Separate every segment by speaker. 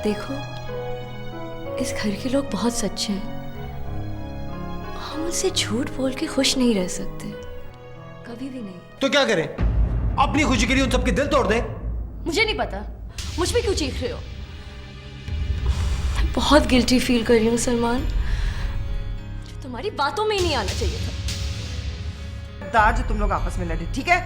Speaker 1: देखो, इस घर के लोग बहुत सच्चे हैं। हम उनसे झूठ बोल के खुश नहीं रह सकते, कभी भी नहीं।
Speaker 2: तो क्या करें? अपनी खुशी के लिए उन सबके दिल तोड़ दें?
Speaker 1: मुझे नहीं पता, मुझ पे क्यों चीख रहे हो? मैं बहुत गिल्टी फील कर रही हूँ सलमान। तुम्हारी बातों में ही नहीं आना चाहिए था।
Speaker 3: दाज तुम लोग आपस में लड़े, ठीक है?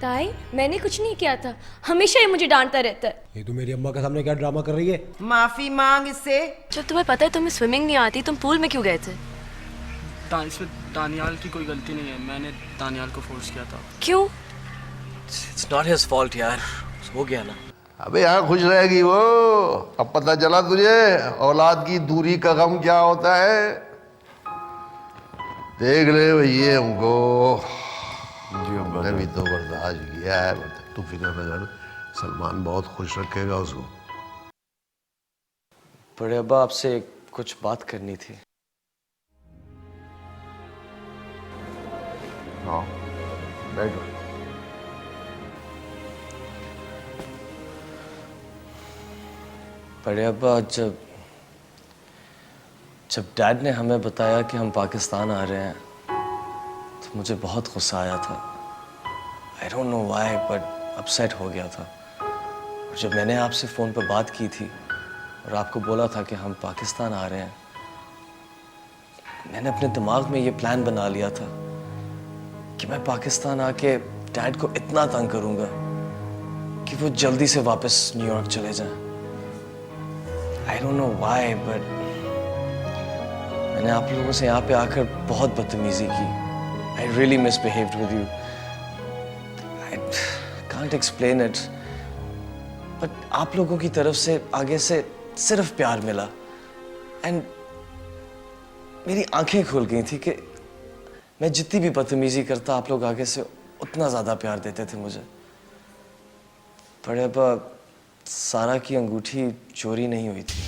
Speaker 1: ताई, मैंने कुछ नहीं किया था। हमेशा ये मुझे डांटता रहता है।
Speaker 2: ये तो मेरी अम्मा के सामने क्या ड्रामा कर रही है?
Speaker 3: माफी मांग इससे।
Speaker 1: जब तुम्हें पता है तुम्हें स्विमिंग नहीं आती, तुम पूल में क्यों गए थे?
Speaker 4: इसमें दानियाल की कोई गलती नहीं है, मैंने दानियाल को फोर्स किया था।
Speaker 1: क्यों?
Speaker 5: It's not his fault यार, हो गया ना।
Speaker 6: अबे यहाँ खुश रहेगी वो। अब पता चला तुझे औलाद की दूरी का गम क्या होता है। देख ले भैया हमको, हमने भी तो बर्दाश्त किया है। तू फिक्र न कर, सलमान बहुत खुश रखेगा उसको।
Speaker 5: बड़े अब्बा, आपसे कुछ बात करनी थी।
Speaker 6: हाँ, बैठो।
Speaker 5: बड़े अब्बा, जब डैड ने हमें बताया कि हम पाकिस्तान आ रहे हैं तो मुझे बहुत गुस्सा आया था। I don't know why, but upset हो गया था। और जब मैंने आपसे फ़ोन पर बात की थी और आपको बोला था कि हम पाकिस्तान आ रहे हैं, मैंने अपने दिमाग में ये प्लान बना लिया था कि मैं पाकिस्तान आके डैड को इतना तंग करूँगा कि वो जल्दी से वापस न्यूयॉर्क चले जाएं। I don't know why, but मैंने आप लोगों से यहाँ पे आकर बहुत बदतमीजी की। I really misbehaved with you. I can't explain it. But आप लोगों की तरफ से आगे से सिर्फ प्यार मिला, and मेरी आंखें खुल गई थी कि मैं जितनी भी बदतमीजी करता आप लोग आगे से उतना ज़्यादा प्यार देते थे मुझे। बड़े अब्बा, सारा की अंगूठी चोरी नहीं हुई थी,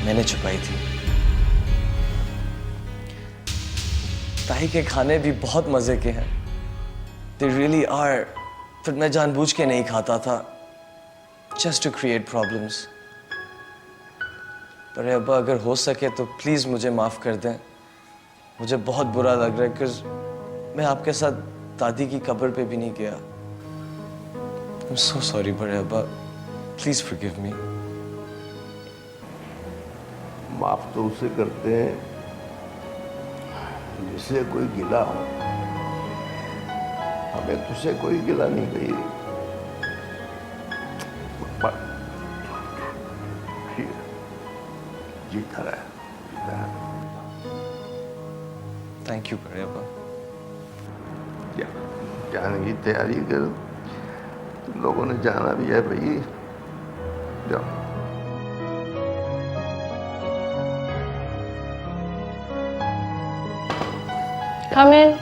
Speaker 5: मैंने छुपाई थी। ताई के खाने भी बहुत मजे के हैं, they really are, फिर मैं जानबूझ के नहीं खाता था, just to create problems। बड़े अब्बा, अगर हो सके तो प्लीज मुझे माफ कर दें। मुझे बहुत बुरा लग रहा है कि मैं आपके साथ दादी की कब्र पे भी नहीं गया। I'm so sorry, बड़े अब्बा, please forgive me।
Speaker 6: माफ तो उसे करते हैं जिससे कोई गिला हो। हमें तुझसे कोई गिला नहीं गई। जीता रहा है।
Speaker 5: थैंक यू बड़े अब्बा।
Speaker 6: जाने की तैयारी करो, तुम लोगों ने जाना भी है भाई। जाओ।
Speaker 1: Come in।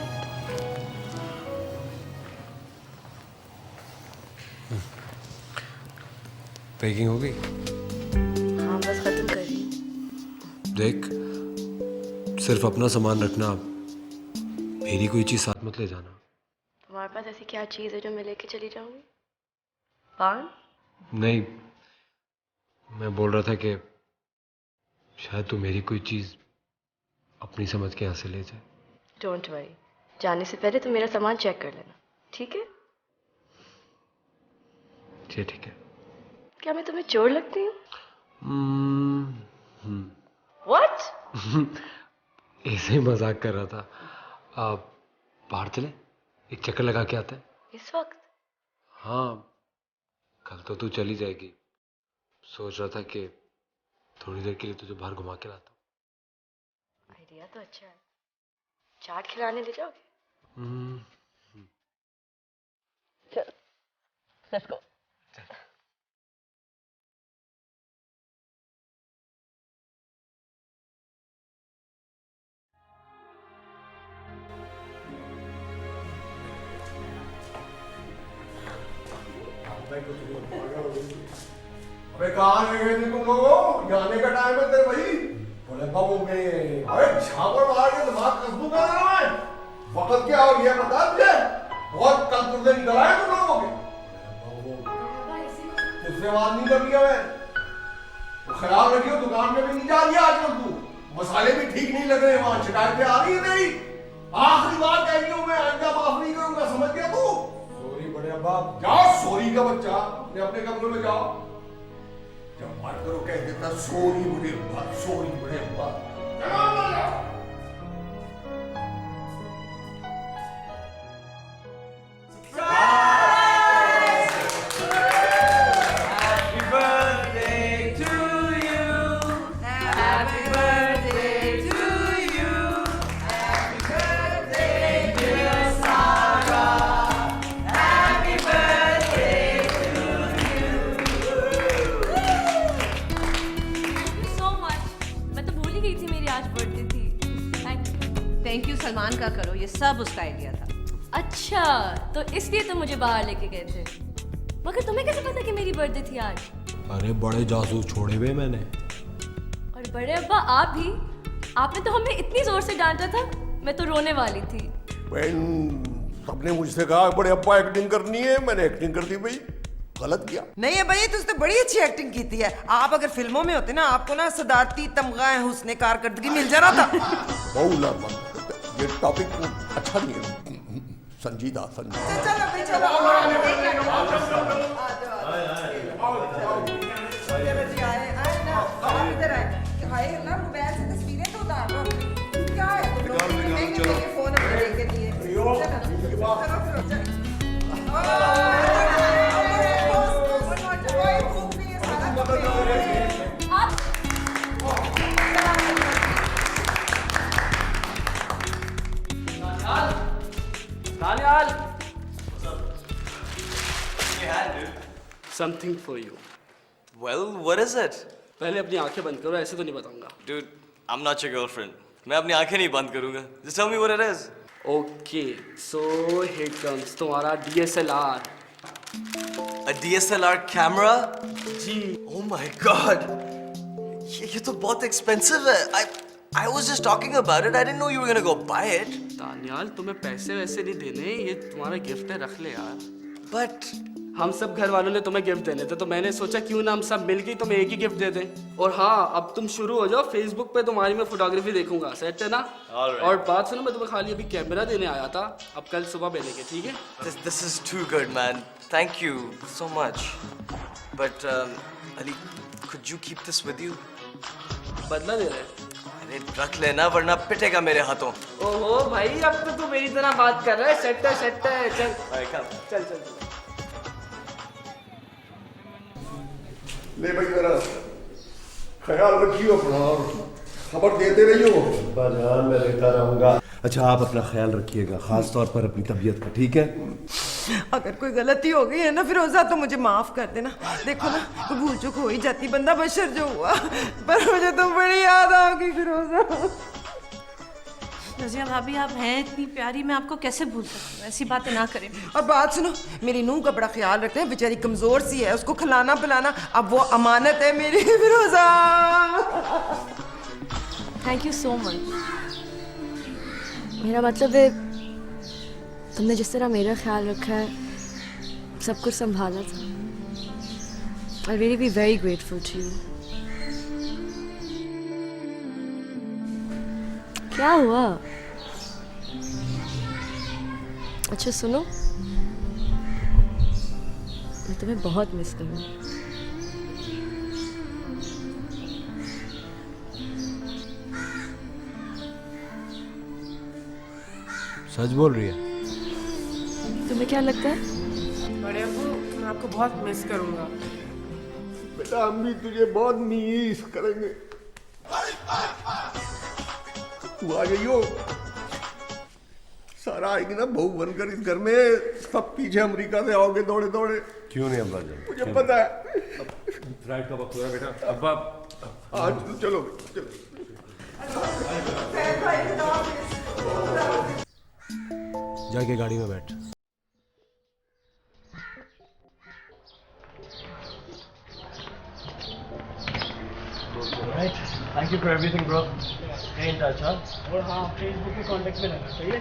Speaker 2: पैकिंग हो गई?
Speaker 1: हाँ, बस खत्म कर रही हूँ।
Speaker 2: देख, सिर्फ अपना सामान रखना, मेरी कोई चीज साथ मत ले जाना।
Speaker 1: तुम्हारे पास ऐसी क्या चीज़ है जो मैं लेके चली जाऊंगी? पान?
Speaker 2: नहीं, मैं बोल रहा था कि शायद तू मेरी कोई चीज अपनी समझ के यहाँ से ले जाए।
Speaker 1: डोंट वरी, जाने से पहले तुम मेरा सामान चेक कर लेना, ठीक है?
Speaker 2: जी ठीक है।
Speaker 1: क्या मैं तुम्हें चोर लगती हूँ? What?
Speaker 2: ऐसे ही मजाक कर रहा था। बाहर चले, एक चक्कर लगा के आते हैं।
Speaker 1: इस वक्त?
Speaker 2: हाँ, कल तो तू चली जाएगी। सोच रहा था कि थोड़ी देर के लिए तुझे बाहर घुमा के लाता हूँ।
Speaker 1: आइडिया तो अच्छा है। चाट खिलाने ले जाओगे? चल, लेट्स गो।
Speaker 6: अबे कहाँ गए थे तुम लोग? जाने का टाइम है तेरे भाई। बोले बाबू में अबे झापड़ मार के दिमाग कद्दू कर रहा है। वक्त क्या हो गया बता तुझे? बहुत कल पुर्जे निकल आए तुम लोगों के। तुझसे बात नहीं कर लिया मैं। तो ख्याल रखियो दुकान में भी नहीं जा रही आजकल तू। मसाले भी ठीक नहीं लग रहे वहाँ, शिकायतें आ रही है तेरी। आखिरी बार कह रही हूँ मैं, आइंदा माफ नहीं करूंगा, समझ गया तू? सॉरी बड़े अब्बा। जाओ सॉरी का बच्चा, अपने कमरे में जाओ। जब बात करो कह देता सॉरी बड़े अब्बा, सॉरी बड़े अब्बा। चलो
Speaker 3: थैंक यू सलमान का करो, ये सब उसका आइडिया था।
Speaker 1: अच्छा, तो इसलिए तुम मुझे बाहर लेके गए थे। मगर तुम्हें कैसे पता कि मेरी बर्थडे थी आज?
Speaker 2: अरे बड़े जासूस छोड़े हुए मैंने।
Speaker 1: और बड़े अब्बा आप भी? आपने तो हमें इतनी जोर से डांटा था, मैं तो रोने वाली थी।
Speaker 6: बहन सबने मुझसे कहा बड़े अब्बा एक्टिंग करनी है, मैंने एक्टिंग कर दी भाई। गलत किया
Speaker 3: नहीं है भाई, तुझने बड़ी अच्छी एक्टिंग की थी। आप अगर फिल्मों में होते ना, आपको ना सदारती तमगा हुस्ने कारकर्दगी मिल जाना था।
Speaker 6: बहुला मत, ये टॉपिक अच्छा नहीं है। संजीदा संजीदा।
Speaker 3: चलो भाई चलो, आप इधर आए। हाय ना, मोबाइल से तस्वीरें तो उतार लो। क्या है तुम लोग महंगे फोन लेके दिए।
Speaker 4: Daniyal, something for you.
Speaker 7: Well, what is it?
Speaker 4: पहले अपनी आंखें बंद करो, ऐसे तो नहीं बताऊंगा।
Speaker 7: Dude, I'm not your girlfriend. मैं अपनी आंखें नहीं बंद करूंगा. Just tell me what it is.
Speaker 4: Okay, so here comes तुम्हारा DSLR.
Speaker 7: A DSLR camera?
Speaker 4: Ji.
Speaker 7: Oh my god. ये तो बहुत expensive है. I was just talking about it. I didn't know you were gonna go buy it.
Speaker 4: Daniyal, तुम्हें पैसे वैसे नहीं देने, ये तुम्हारा गिफ्ट है, रख ले यार।
Speaker 7: But
Speaker 4: हम सब घर वालों ने तुम्हें गिफ्ट देने थे, तो मैंने सोचा क्यों ना हम सब मिलके तुम्हें एक ही गिफ्ट दे दें। और हाँ, अब तुम शुरू हो जाओ, फेसबुक पे तुम्हारी मैं फोटोग्राफी देखूंगा, सेट है ना?
Speaker 7: Alright.
Speaker 4: और बात सुनो, मैं तुम्हें खाली अभी कैमरा देने आया था, अब कल सुबह मिलेंगे, ठीक है?
Speaker 7: this is too good, man. Thank you so much. But Ali, could you keep this with you?
Speaker 4: बदला दे रहे हैं।
Speaker 7: अरे रख लेना वरना पिटेगा मेरे हाथों।
Speaker 4: ओहो भाई, अब तो तू मेरी तरह बात कर रहा है। सेट है, सेट है, चल
Speaker 7: Alright, come.
Speaker 4: चल चल चल।
Speaker 6: ले भाई जरा ख्याल रखियो अपना और खबर देते रहियो।
Speaker 8: ध्यान में रहता रहूंगा। अच्छा, आप अपना ख्याल रखिएगा, खास तौर पर अपनी तबीयत का, ठीक है?
Speaker 3: अगर कोई गलती हो गई है ना फिरोजा, तो मुझे माफ कर देना। देखो ना, तो भूल चूक हो ही जाती, बंदा बशर जो हुआ। पर मुझे तो बड़ी याद आओगी फिरोजा।
Speaker 9: रज़िया भाभी, आप हैं इतनी प्यारी, मैं आपको कैसे भूल सकती हूँ? ऐसी बातें ना करें।
Speaker 3: और बात सुनो, मेरी नूह का बड़ा ख्याल रखते हैं, बेचारी कमजोर सी है, उसको खिलाना पिलाना अब वो अमानत है मेरी Firoza.
Speaker 1: Thank you so much. मेरा मतलब है, तुमने जिस तरह मेरा ख्याल रखा है, सब कुछ संभाला था, I really be very grateful to you. क्या हुआ? अच्छा सुनो, मैं तुम्हें बहुत मिस करूँगी।
Speaker 2: सच बोल रही है?
Speaker 1: तुम्हें क्या लगता है?
Speaker 9: बड़े अब्बू, मैं आपको बहुत मिस करूंगा।
Speaker 6: बेटा हम भी तुझे बहुत मिस करेंगे। तू आ जाइयो, सारा आएगी ना बहू बनकर इस घर में। सब पीछे अमेरिका से आओगे दौड़े दौड़े।
Speaker 8: क्यों नहीं अब्बा जान?
Speaker 6: मुझे पता है।
Speaker 8: फ्लाइट का वक्त हो रहा है बेटा। अब्बा
Speaker 6: आज चलो चलो।
Speaker 2: जाके गाड़ी में बैठ।
Speaker 5: Thank you for everything bro. Stay in touch.
Speaker 4: और हाँ फेसबुक के कांटेक्ट में रहना, सही है?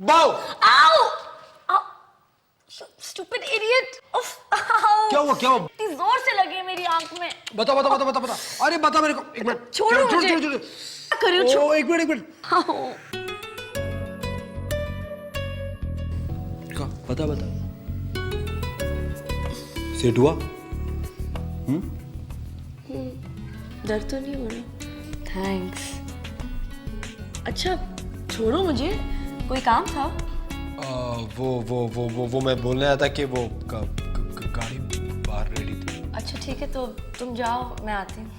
Speaker 6: बाओ
Speaker 1: Ow! Stupid idiot! Uff, ow!
Speaker 6: क्या हुआ
Speaker 1: इतनी जोर से लगी है मेरी आंख में।
Speaker 6: बता अरे बता मेरे को, एक मिनट
Speaker 1: छोड़ो मुझे। क्या कर रही हो?
Speaker 6: ओ, एक मिनट
Speaker 1: Ow!
Speaker 6: बता सेट हुआ?
Speaker 1: दर्द तो नहीं हो रहा? थैंक्स। अच्छा छोड़ो मुझे, कोई काम था?
Speaker 2: वो मैं बोलने आया था कि वो गाड़ी बाहर रेडी थी।
Speaker 1: अच्छा ठीक है, तो तुम जाओ, मैं आती हूँ।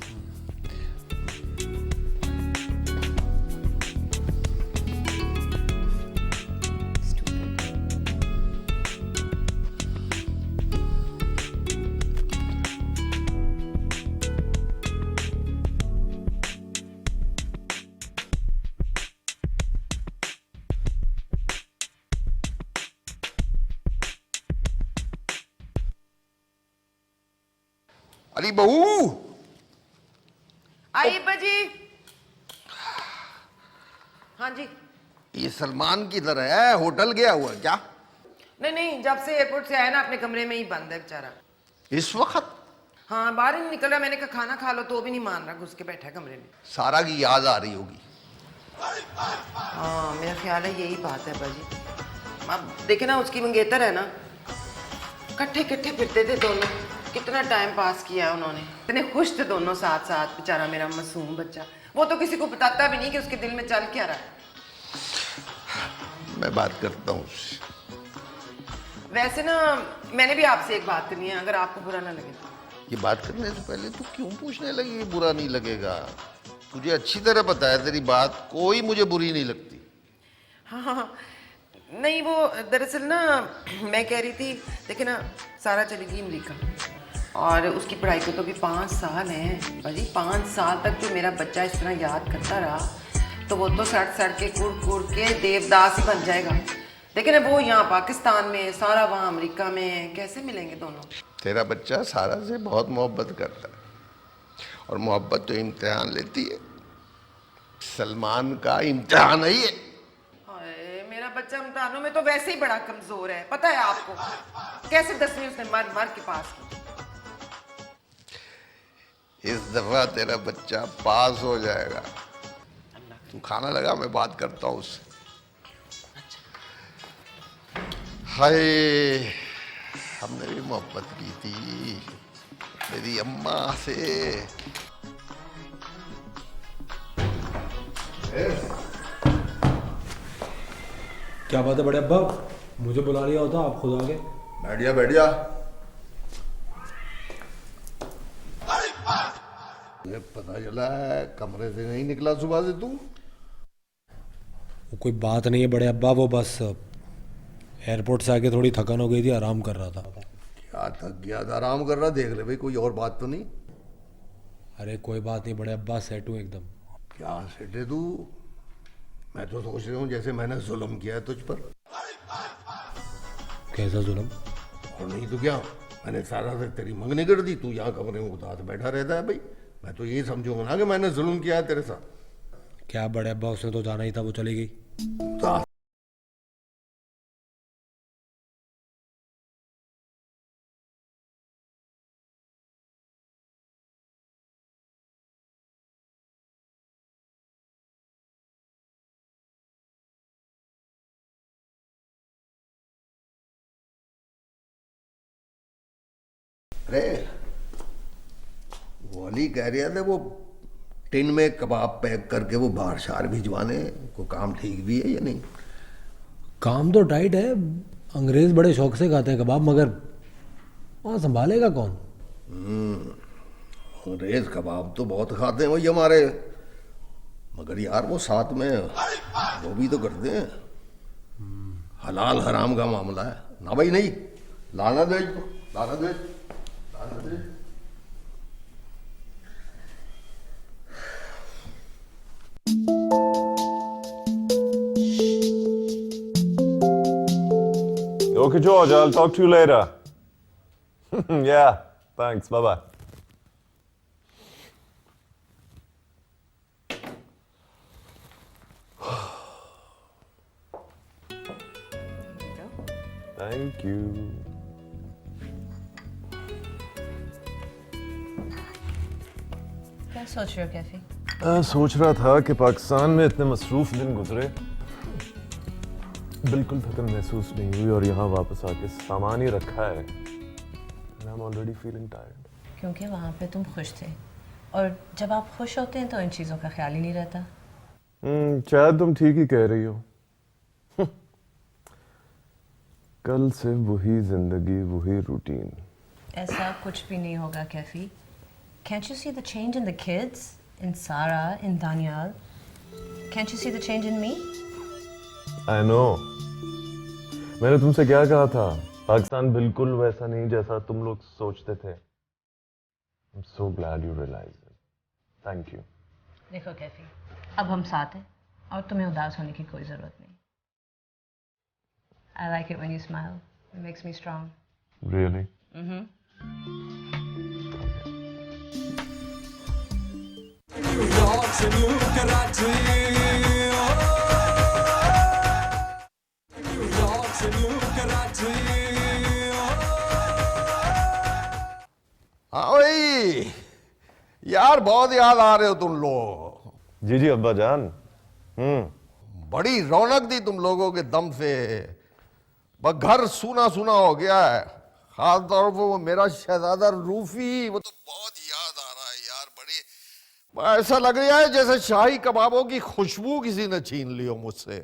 Speaker 6: अरे बहू,
Speaker 3: आई जी। हाँ जी।
Speaker 6: ये सलमान किधर है? होटल गया हुआ क्या?
Speaker 3: नहीं, जब से एयरपोर्ट से आया ना अपने कमरे में ही बंद है बेचारा।
Speaker 6: इस वक्त?
Speaker 3: हाँ, बाहर ही नहीं निकल रहा। मैंने कहा खाना खा लो तो भी नहीं मान रहा, घुस के बैठा है कमरे में।
Speaker 6: सारा की याद आ रही होगी।
Speaker 3: हाँ, मेरा ख्याल है यही बात है बाजी। अब देखे ना, उसकी मंगेतर है ना, कट्ठे कट्ठे फिरते थे दोनों, कितना टाइम पास किया है उन्होंने, इतने खुश थे दोनों साथ साथ। बेचारा मेरा मासूम बच्चा, वो तो किसी को बताता भी नहीं कि उसके दिल में चल क्या रहा है।
Speaker 6: मैं बात करता हूँ उससे।
Speaker 3: वैसे ना, मैंने भी आपसे एक बात करनी है, अगर आपको बुरा ना लगे तो।
Speaker 6: ये बात करने से पहले तू क्यों पूछने लगी कि बुरा नहीं लगेगा? तुझे अच्छी तरह पता है तेरी बात कोई मुझे बुरी नहीं लगती।
Speaker 3: हाँ, नहीं वो दरअसल ना, मैं कह रही थी, देखिए ना, सारा चलेगी अमेरिका और उसकी पढ़ाई को तो भी 5 साल हैं भाजी। 5 साल तक जो मेरा बच्चा इस तरह याद करता रहा तो वो तो सड़ के कुड़ के देवदास ही बन जाएगा। लेकिन वो यहाँ पाकिस्तान में, सारा वहाँ अमेरिका में, कैसे मिलेंगे दोनों?
Speaker 6: तेरा बच्चा सारा से बहुत मोहब्बत करता है और मोहब्बत तो इम्तिहान लेती है। सलमान का इम्तिहान है ये।
Speaker 3: मेरा बच्चा इम्तिहानों में तो वैसे ही बड़ा कमजोर है, पता है आपको? कैसे 10वीं उसने मर के पास की।
Speaker 6: इस दफा तेरा बच्चा पास हो जाएगा। तू खाना लगा, मैं बात करता हूँ उससे। हाय, हमने भी मोहब्बत की थी मेरी अम्मा से।
Speaker 2: क्या बात है बड़े अब्बा, मुझे बुला लिया होता, आप खुद आ गए।
Speaker 6: बैठ जा। मुझे पता चला है कमरे से नहीं निकला सुबह से तू।
Speaker 2: वो कोई बात नहीं है बड़े अब्बा, वो बस एयरपोर्ट से आके थोड़ी थकान हो गई थी, आराम कर रहा था।
Speaker 6: क्या थक गया था? आराम कर रहा, देख ले भाई कोई और बात तो नहीं।
Speaker 2: अरे कोई बात नहीं बड़े अब्बा, सेट हूँ एकदम।
Speaker 6: क्या सेट है तू? मैं तो सोच रहा हूँ जैसे मैंने जुल्म किया है तुझ पर।
Speaker 2: कैसा जुल्म?
Speaker 6: और नहीं तो क्या, मैंने सारा से तेरी मंगनी कर दी, तू यहाँ कमरे में उदास बैठा रहता है भाई। मैं तो यही समझूंगा ना कि मैंने जुल्म किया है तेरे साथ।
Speaker 2: क्या बड़े अब्बा, उसने तो जाना ही था, वो चली गई।
Speaker 6: अरे वो अली कह रहे थे वो टिन में कबाब पैक करके वो बाहर शहर भिजवाने को, काम ठीक भी है या नहीं?
Speaker 2: काम तो टाइट है, अंग्रेज बड़े शौक से खाते हैं कबाब, मगर वहाँ संभालेगा कौन?
Speaker 6: अंग्रेज कबाब तो बहुत खाते हैं वही हमारे, मगर यार वो साथ में वो भी तो करते हैं। हलाल हराम का मामला है ना भाई। नहीं लाना दे, लाना दे, लाना दे।
Speaker 10: Okay, George, I'll talk to you later. Yeah, thanks. Bye-bye. Thank you.
Speaker 9: क्या सोच रहे हो कैफी?
Speaker 10: सोच रहा था कि पाकिस्तान में इतने मसरूफ दिन गुजरे, बिल्कुल थकन महसूस नहीं हुई और यहाँ वापस आके सामान ही रखा है। I'm already feeling tired.
Speaker 9: क्योंकि वहाँ पे तुम खुश थे, और जब आप खुश होते हैं तो इन चीज़ों का ख्याल ही नहीं रहता।
Speaker 10: शायद तुम ठीक ही कह रही हो। कल से वही जिंदगी, वही रूटीन।
Speaker 9: ऐसा कुछ भी नहीं होगा Kaifi. Can't you see the change in the kids, in Sara, in Daniel? Can't you see the change in me?
Speaker 10: I know. मैंने तुमसे क्या कहा था? पाकिस्तान बिल्कुल वैसा नहीं जैसा तुम लोग सोचते थे। I'm so glad you realized it. Thank you.
Speaker 9: देखो कैफी, अब हम साथ हैं और तुम्हें उदास होने की कोई ज़रूरत नहीं। I like it when you smile. It makes me strong.
Speaker 10: Really?
Speaker 6: हाँ भाई यार, बहुत याद आ रहे हो तुम लोग।
Speaker 10: जी जी अब्बा जान।
Speaker 6: बड़ी रौनक थी तुम लोगों के दम से, बस घर सूना सूना हो गया है। खास तौर पर वो मेरा शहजादा रूफी, वो तो बहुत याद आ रहा है यार। बड़ी ऐसा लग रहा है जैसे शाही कबाबों की खुशबू किसी ने छीन ली हो मुझसे।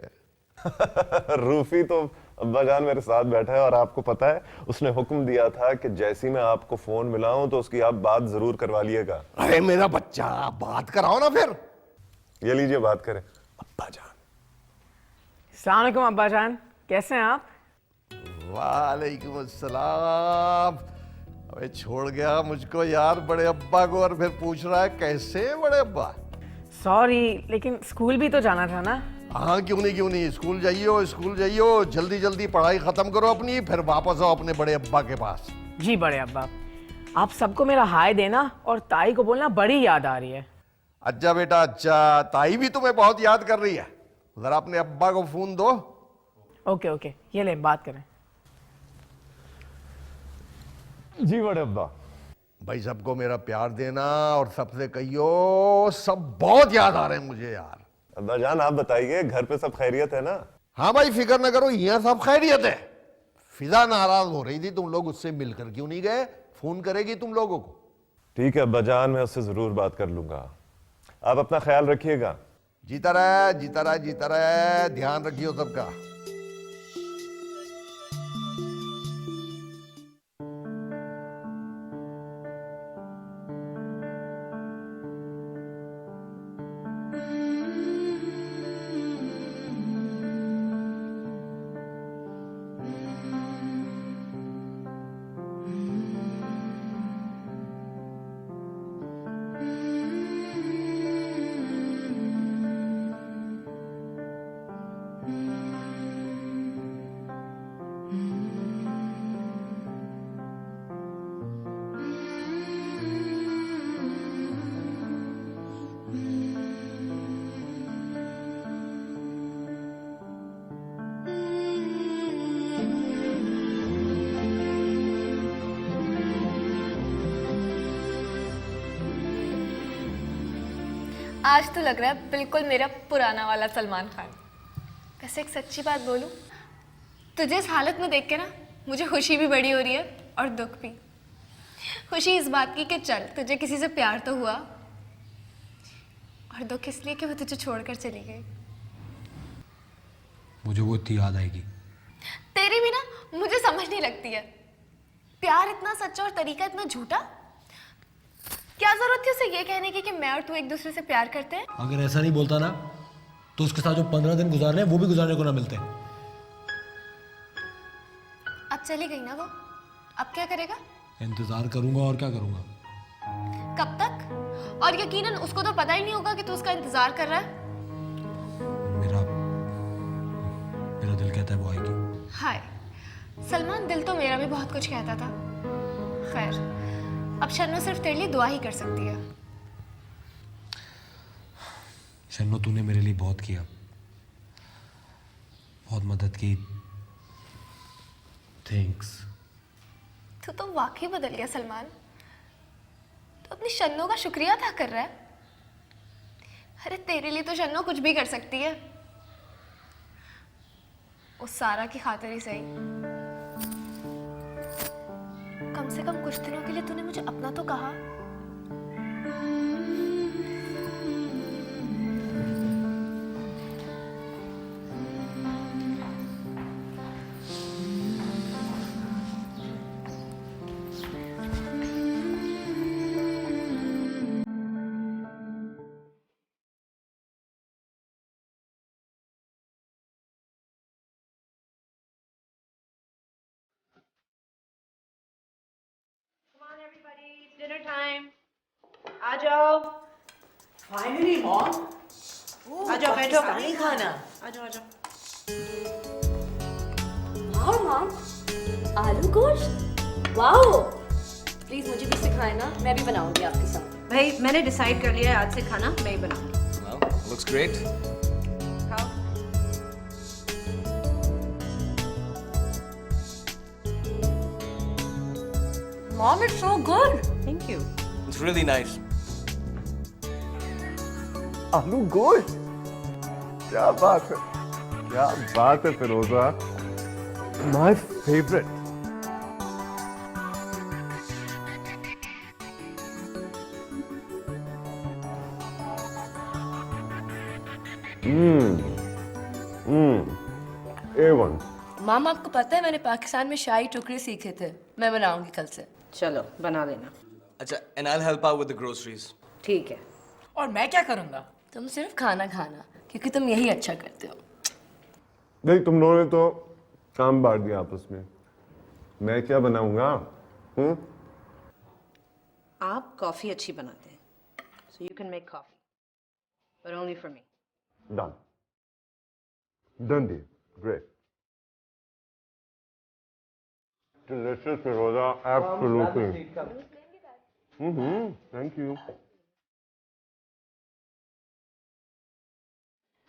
Speaker 10: रूफी तो अब्बा जान मेरे साथ बैठा है और आपको पता है उसने हुक्म दिया था कि जैसी मैं आपको फोन मिलाऊं तो उसकी आप बात जरूर करवा लिएगा।
Speaker 6: अरे मेरा बच्चा, बात कराओ ना फिर।
Speaker 10: ये लीजिए बात करें अब्बा जान।
Speaker 11: अस्सलाम वालेकुम अब्बा जान, कैसे हैं आप?
Speaker 6: वालेकुम अस्सलाम। अबे छोड़ गया मुझको यार बड़े अब्बा को, और फिर पूछ रहा है कैसे बड़े अब्बा।
Speaker 11: सॉरी, लेकिन स्कूल भी तो जाना था ना।
Speaker 6: हाँ क्यों नहीं, स्कूल जाइयो, स्कूल जाइयो, जल्दी जल्दी पढ़ाई खत्म करो अपनी, फिर वापस आओ अपने बड़े अब्बा के पास।
Speaker 11: जी बड़े अब्बा, आप सबको मेरा हाय देना और ताई को बोलना बड़ी याद आ रही है।
Speaker 6: अच्छा बेटा अच्छा, ताई भी तुम्हें बहुत याद कर रही है। जरा अपने अब्बा को फोन दो।
Speaker 11: ओके ओके, ये ले बात करें।
Speaker 10: जी बड़े अब्बा।
Speaker 6: भाई सबको मेरा प्यार देना और सबसे कहियो सब बहुत याद आ रहे हैं मुझे यार।
Speaker 10: अब्बा जान आप बताइए घर पे सब खैरियत है ना?
Speaker 6: हाँ भाई फिक्र न करो, यहाँ सब खैरियत है। फिजा नाराज हो रही थी, तुम लोग उससे मिलकर क्यों नहीं गए? फोन करेगी तुम लोगों को।
Speaker 10: ठीक है अब्बा जान, मैं उससे जरूर बात कर लूंगा। आप अपना ख्याल रखिएगा।
Speaker 6: जीता रहे, जीता रहे, जीता रहे, ध्यान रखियो सबका।
Speaker 1: आज तो लग रहा है बिल्कुल मेरा पुराना वाला सलमान खान। वैसे एक सच्ची बात बोलूं, तुझे इस हालत में देख के ना मुझे खुशी भी बड़ी हो रही है और दुख भी।
Speaker 12: खुशी इस बात की कि चल तुझे किसी से प्यार तो हुआ, और दुख इसलिए कि वो तुझे छोड़कर चली गई।
Speaker 2: मुझे वो इतनी याद आएगी।
Speaker 12: तेरी भी ना मुझे समझ नहीं लगती है। प्यार इतना सच्चा और तरीका इतना झूठा। क्या जरूरत थी उसे ये कहने की कि मैं और तू एक दूसरे से प्यार करते हैं?
Speaker 2: अगर ऐसा नहीं बोलता ना तो उसके साथ जो 15 दिन गुजारने हैं वो भी गुजारने को ना मिलते।
Speaker 12: अब चली गई ना वो, अब क्या करेगा?
Speaker 2: इंतजार करूंगा और क्या करूंगा।
Speaker 12: कब तक? और यकीनन उसको तो पता ही नहीं होगा कि तू उसका इंतजार कर रहा है।
Speaker 2: मेरा दिल कहता है वो आएगी।
Speaker 12: हाय सलमान, दिल तो मेरा भी बहुत कुछ कहता था। खैर, अब शन्नो सिर्फ तेरे लिए दुआ ही कर सकती है।
Speaker 2: शन्नो, तूने मेरे लिए बहुत किया, बहुत मदद की। थैंक्स।
Speaker 12: तू तो वाकई बदल गया सलमान। तो अपनी शन्नो का शुक्रिया अदा कर रहा है। अरे तेरे लिए तो शन्नो कुछ भी कर सकती है, उस सारा की खातिर ही सही। कम से कम कुछ दिनों के लिए तूने मुझे अपना तो कहा।
Speaker 9: Dinner time. आ जाओ।
Speaker 11: Finally mom.
Speaker 9: आ जाओ, बैठो।
Speaker 11: पाकिस्तानी खाना।
Speaker 9: आ जाओ, आ जाओ।
Speaker 1: वाओ मॉम, आलू गोश्त, वाओ। प्लीज मुझे भी सिखाए ना, मैं भी बनाऊंगी आपके साथ।
Speaker 9: भाई मैंने डिसाइड कर लिया है, आज से खाना मैं ही बनाऊंगी।
Speaker 5: Well, looks great.
Speaker 9: खाओ।
Speaker 1: Mom, it's so good.
Speaker 9: Thank you.
Speaker 5: It's really nice.
Speaker 10: आलू गोश्त, क्या बात है, क्या बात है फिरोजा, माय फेवरेट। A1।
Speaker 1: माम, आपको पता है मैंने पाकिस्तान में शाही टुकड़े सीखे थे, मैं बनाऊंगी कल से।
Speaker 9: चलो बना देना।
Speaker 5: अच्छा, and I'll help out with the groceries.
Speaker 9: ठीक है।
Speaker 11: और मैं क्या करूँगा?
Speaker 1: तुम सिर्फ खाना खाना, क्योंकि तुम यही अच्छा करते हो।
Speaker 10: नहीं, तुम लोगों ने तो काम बांट दिया आपस में, मैं क्या बनाऊंगा?
Speaker 9: आप कॉफी अच्छी बनाते हैं, so you can make coffee, but only for me.
Speaker 10: Done. Done deal. Great. Delicious, Firoza. Absolutely. Thank you.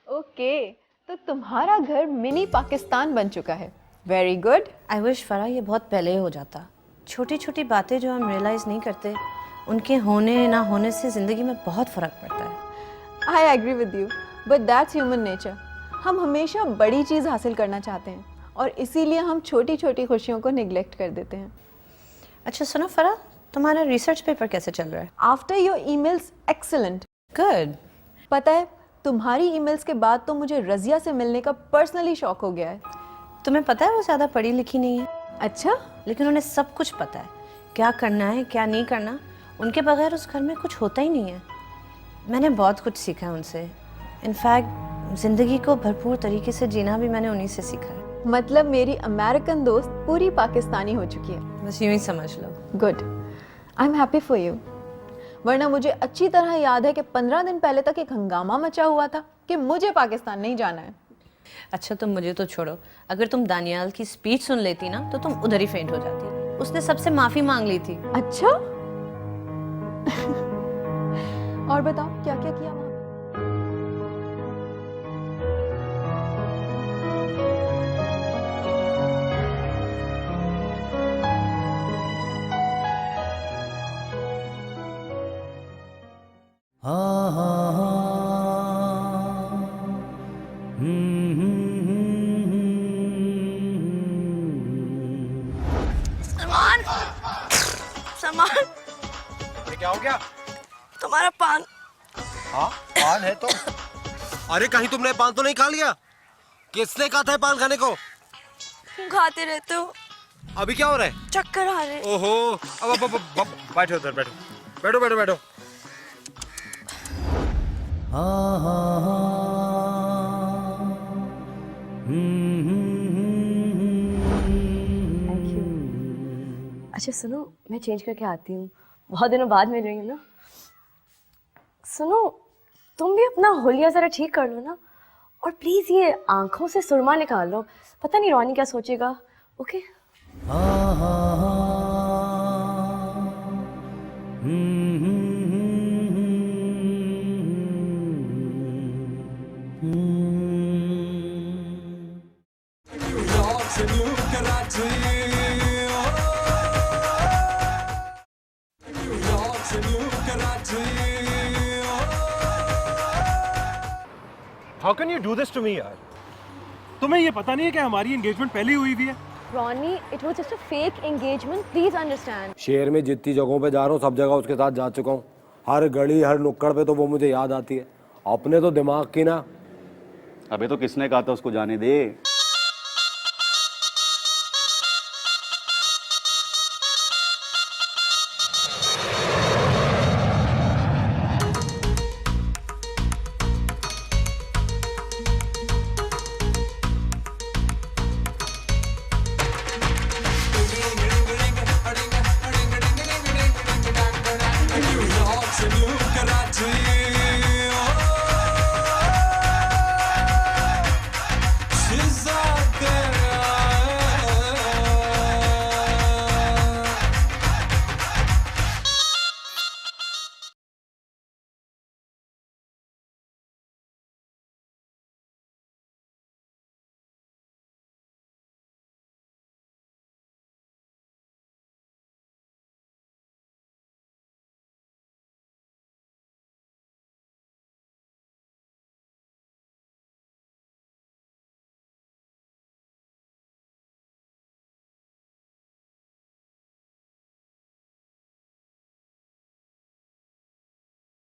Speaker 13: Okay, तो तुम्हारा घर मिनी पाकिस्तान बन चुका है। Very good.
Speaker 9: आई विश फरा ये बहुत पहले हो जाता। छोटी छोटी बातें जो हम रियलाइज नहीं करते, उनके होने ना होने से जिंदगी में बहुत फर्क पड़ता है।
Speaker 13: I agree with you, but that's human nature. हम हमेशा बड़ी चीज़ हासिल करना चाहते हैं और इसीलिए हम छोटी छोटी खुशियों को निगलेक्ट कर देते हैं।
Speaker 9: अच्छा सुनो फरा, तुम्हारा रिसर्च पेपर कैसे चल रहा है?
Speaker 13: After your emails, excellent.
Speaker 9: Good.
Speaker 13: पता है, तुम्हारी ईमेल्स के बाद तो मुझे रज़िया से मिलने का पर्सनली शौक हो गया है।
Speaker 9: तुम्हें पता है वो ज़्यादा पढ़ी लिखी नहीं है।
Speaker 13: अच्छा?
Speaker 9: लेकिन उन्हें सब कुछ पता है, क्या करना है क्या नहीं करना। उनके बगैर उस घर में कुछ होता ही नहीं है। मैंने बहुत कुछ सीखा है उनसे। इनफैक्ट ज़िंदगी को भरपूर तरीके से जीना भी मैंने उन्हीं से सीखा है।
Speaker 13: मतलब मेरी अमेरिकन दोस्त पूरी पाकिस्तानी हो चुकी है।
Speaker 9: बस यूँ ही समझ लो।
Speaker 13: Good, I am happy for you. वरना मुझे अच्छी तरह याद है कि 15 दिन पहले तक एक हंगामा मचा हुआ था कि मुझे पाकिस्तान नहीं जाना है।
Speaker 9: अच्छा तुम मुझे तो छोड़ो, अगर तुम दानियाल की स्पीच सुन लेती ना तो तुम उधर ही फेंट हो जाती। उसने सबसे माफ़ी मांग ली थी।
Speaker 13: अच्छा? और बताओ क्या क्या किया वहाँ?
Speaker 1: सलमान,
Speaker 6: क्या?
Speaker 14: तुम्हारा पान।
Speaker 6: हाँ पान है तो। अरे कहीं तुमने पान तो नहीं खा लिया? किसने कहा था पान खाने को?
Speaker 14: खाते रहते हो।
Speaker 6: अभी क्या हो रहा है?
Speaker 14: चक्कर आ रहे।
Speaker 6: ओहो अब बैठो उधर बैठो बैठो बैठो बैठो।
Speaker 1: अच्छा सुनो, मैं चेंज करके आती हूँ, बहुत दिनों बाद मिल रही हूँ ना। सुनो, तुम भी अपना होलिया ज़रा ठीक कर लो ना, और प्लीज़ ये आंखों से सुरमा निकाल लो, पता नहीं रोनी क्या सोचेगा। Okay?
Speaker 6: How can you do this to me यार? तुम्हें ये पता नहीं है कि हमारी एंगेजमेंट पहले हुई हुई है?
Speaker 1: Ronnie, it was just a fake engagement, please understand.
Speaker 2: शहर में जितनी जगहों पे जा रहा हूँ सब जगह उसके साथ जा चुका हूँ, हर गली हर नुक्कड़ पे तो वो मुझे याद आती है। अपने तो दिमाग की ना।
Speaker 15: अबे तो किसने कहा था उसको जाने दे?